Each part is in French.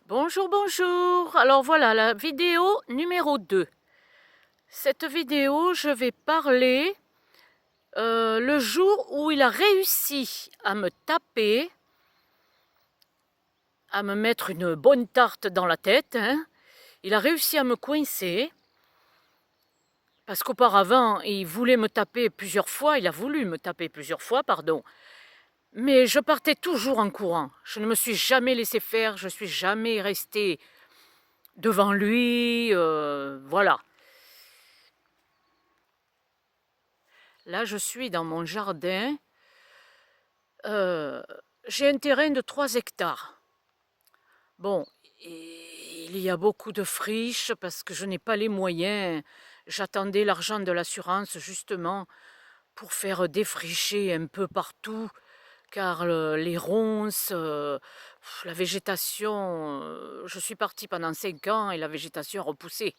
Bonjour, bonjour. Alors voilà la vidéo numéro 2. Cette vidéo, je vais parler le jour où il a réussi à me taper, à me mettre une bonne tarte dans la tête. Il a réussi à me coincer, parce qu'auparavant, il voulait me taper plusieurs fois, il a voulu me taper plusieurs fois, pardon. Mais je partais toujours en courant. Je ne me suis jamais laissé faire, je ne suis jamais restée devant lui, voilà. Là, je suis dans mon jardin. J'ai un terrain de 3 hectares. Bon, il y a beaucoup de friches parce que je n'ai pas les moyens. J'attendais l'argent de l'assurance justement pour faire défricher un peu partout, car les ronces, la végétation, je suis partie pendant 5 ans et la végétation a repoussé.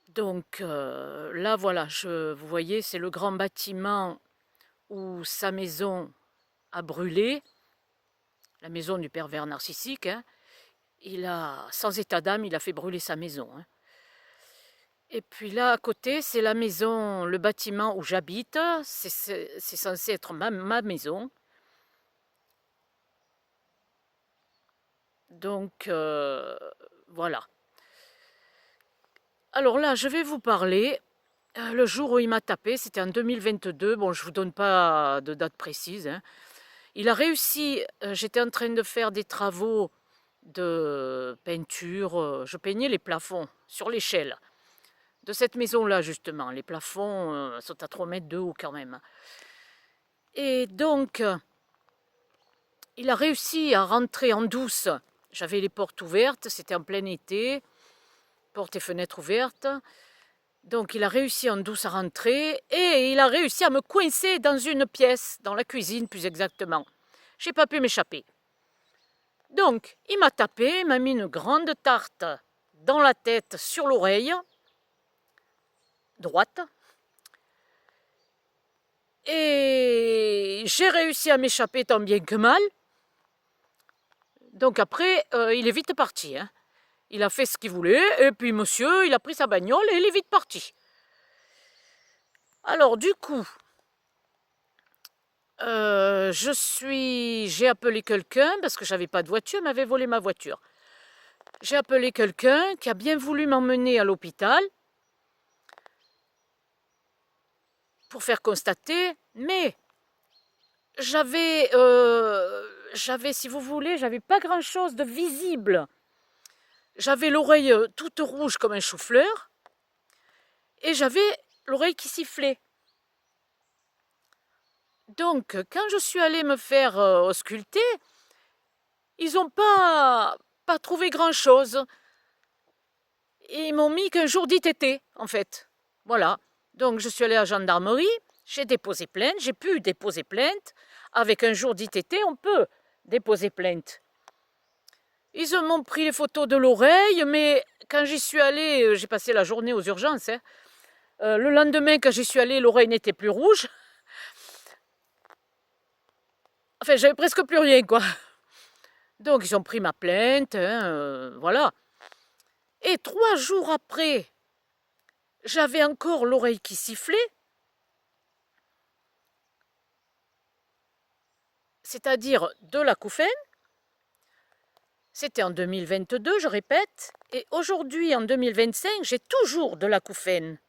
Donc là, voilà, vous voyez, c'est le grand bâtiment où sa maison a brûlé, la maison du pervers narcissique. Il a, sans état d'âme, il a fait brûler sa maison. Et puis là, à côté, c'est la maison, le bâtiment où j'habite. C'est censé être ma maison. Donc, voilà. Alors là, je vais vous parler. Le jour où il m'a tapé, c'était en 2022. Bon, je ne vous donne pas de date précise. Il a réussi, j'étais en train de faire des travaux de peinture, je peignais les plafonds sur l'échelle de cette maison-là, justement. Les plafonds sont à 3 mètres de haut quand même. Et donc, il a réussi à rentrer en douce. J'avais les portes ouvertes, c'était en plein été, portes et fenêtres ouvertes. Donc, il a réussi en douce à rentrer et il a réussi à me coincer dans une pièce, dans la cuisine plus exactement. J'ai pas pu m'échapper. Donc, il m'a tapé, il m'a mis une grande tarte dans la tête, sur l'oreille droite. Et j'ai réussi à m'échapper tant bien que mal. Donc après, il est vite parti. Il a fait ce qu'il voulait, et puis monsieur, il a pris sa bagnole et il est vite parti. Alors du coup, j'ai appelé quelqu'un, parce que j'avais pas de voiture, il m'avait volé ma voiture. J'ai appelé quelqu'un qui a bien voulu m'emmener à l'hôpital pour faire constater, mais j'avais, si vous voulez, j'avais pas grand-chose de visible. J'avais l'oreille toute rouge comme un chou-fleur et j'avais l'oreille qui sifflait. Donc, quand je suis allée me faire ausculter, ils n'ont pas trouvé grand-chose. Ils m'ont mis qu'un jour d'ITT, en fait. Voilà. Donc, je suis allée à la gendarmerie, j'ai déposé plainte, j'ai pu déposer plainte. Avec un jour d'ITT, on peut déposer plainte. Ils m'ont pris les photos de l'oreille, mais quand j'y suis allée, j'ai passé la journée aux urgences. Le lendemain, quand j'y suis allée, l'oreille n'était plus rouge. Enfin, j'avais presque plus rien, quoi. Donc, ils ont pris ma plainte, voilà. Et 3 jours après, j'avais encore l'oreille qui sifflait. C'est-à-dire de l'acouphène. C'était en 2022, je répète. Et aujourd'hui, en 2025, j'ai toujours de l'acouphène.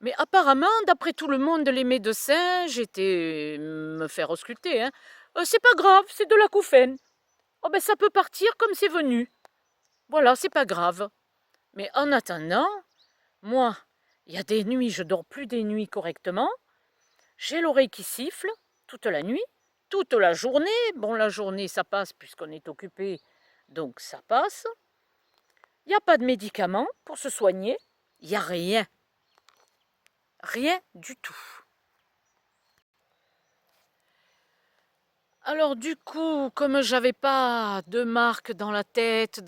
Mais apparemment, d'après tout le monde, les médecins, j'étais me faire ausculter. C'est pas grave, c'est de l'acouphène. Oh ben ça peut partir comme c'est venu. Voilà, c'est pas grave. Mais en attendant, moi, il y a des nuits, je dors plus des nuits correctement. J'ai l'oreille qui siffle toute la nuit, toute la journée. Bon, la journée, ça passe puisqu'on est occupé, donc ça passe. Il n'y a pas de médicaments pour se soigner. Il n'y a rien. Rien du tout. Alors du coup, comme j'avais pas de marque dans la tête,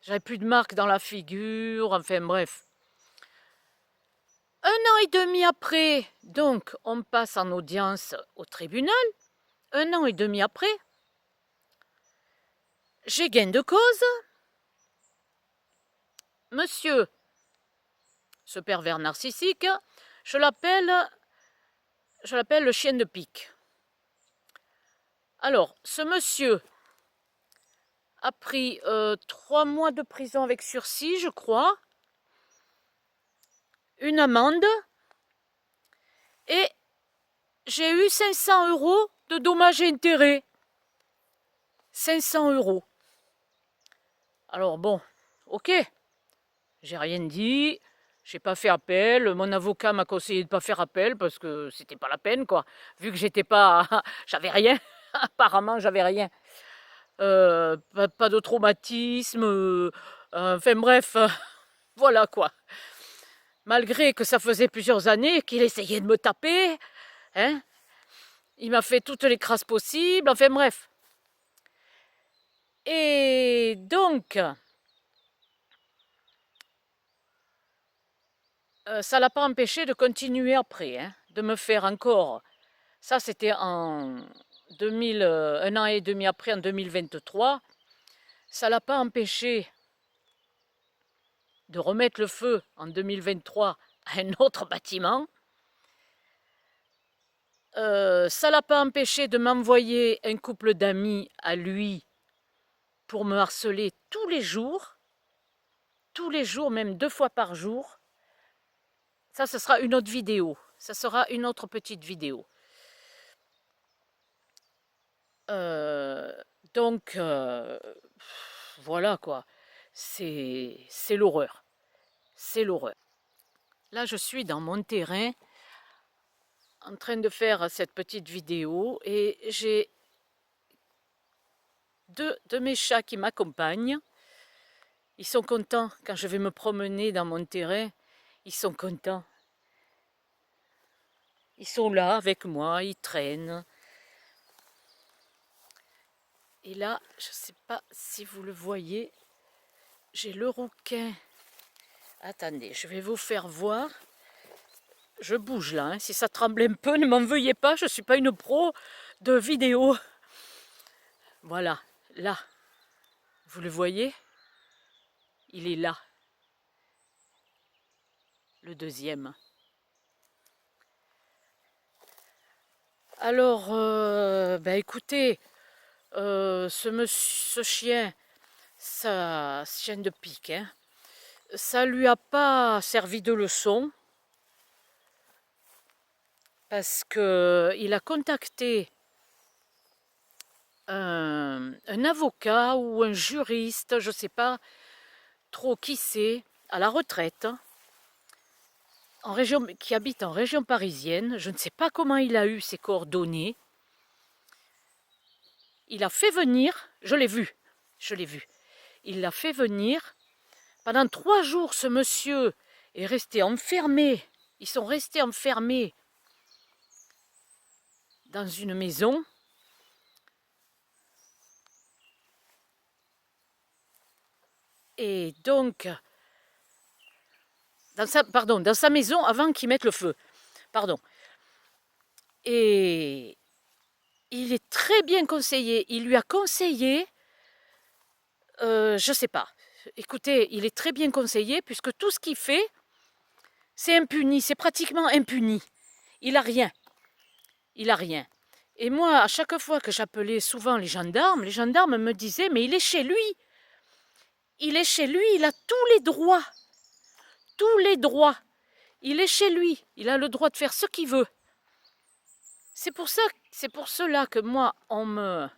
j'avais plus de marque dans la figure, enfin bref. 1 an et demi après, donc on passe en audience au tribunal. 1 an et demi après, j'ai gain de cause. Monsieur, ce pervers narcissique, je l'appelle le chien de pique. Alors, ce monsieur a pris 3 mois de prison avec sursis, je crois, une amende, et j'ai eu 500 € de dommages et intérêts. 500 €. Alors bon, ok, j'ai rien dit, j'ai pas fait appel, mon avocat m'a conseillé de pas faire appel parce que c'était pas la peine, quoi, vu que j'étais pas, j'avais rien, apparemment j'avais rien. Pas de traumatisme, enfin bref, voilà quoi. Malgré que ça faisait plusieurs années qu'il essayait de me taper, hein, il m'a fait toutes les crasses possibles, enfin bref. Et donc, ça ne l'a pas empêché de continuer après, hein, de me faire encore. Ça, c'était en 2000, un an et demi après, en 2023. Ça ne l'a pas empêché de remettre le feu en 2023 à un autre bâtiment. Ça ne l'a pas empêché de m'envoyer un couple d'amis à lui pour me harceler tous les jours, même 2 fois par jour. Ça, ce sera une autre vidéo. Ça sera une autre petite vidéo. Donc, voilà quoi. C'est l'horreur. C'est l'horreur. Là, je suis dans mon terrain en train de faire cette petite vidéo et j'ai 2 de mes chats qui m'accompagnent. Ils sont contents quand je vais me promener dans mon terrain. Ils sont contents. Ils sont là avec moi, ils traînent. Et là, je ne sais pas si vous le voyez, j'ai le rouquin. Attendez, je vais vous faire voir. Je bouge là, hein. Si ça tremble un peu, ne m'en veuillez pas, je ne suis pas une pro de vidéo. Voilà, là. Vous le voyez? Il est là. Le deuxième. Alors, écoutez, ce chien, ça chien de pique, hein, ça lui a pas servi de leçon parce que il a contacté un avocat ou un juriste, je ne sais pas trop qui c'est, à la retraite, en région, qui habite en région parisienne. Je ne sais pas comment il a eu ses coordonnées. Il a fait venir, je l'ai vu, il l'a fait venir. Pendant 3 jours, ce monsieur est resté enfermé. Ils sont restés enfermés dans une maison. Et donc, dans sa maison avant qu'ils mettent le feu. Pardon. Et il est très bien conseillé. Il lui a conseillé, je ne sais pas. Écoutez, il est très bien conseillé puisque tout ce qu'il fait, c'est impuni, c'est pratiquement impuni. Il a rien. Et moi, à chaque fois que j'appelais souvent les gendarmes me disaient, mais il est chez lui. Il est chez lui, il a tous les droits. Tous les droits. Il est chez lui, il a le droit de faire ce qu'il veut. C'est pour cela que moi, on me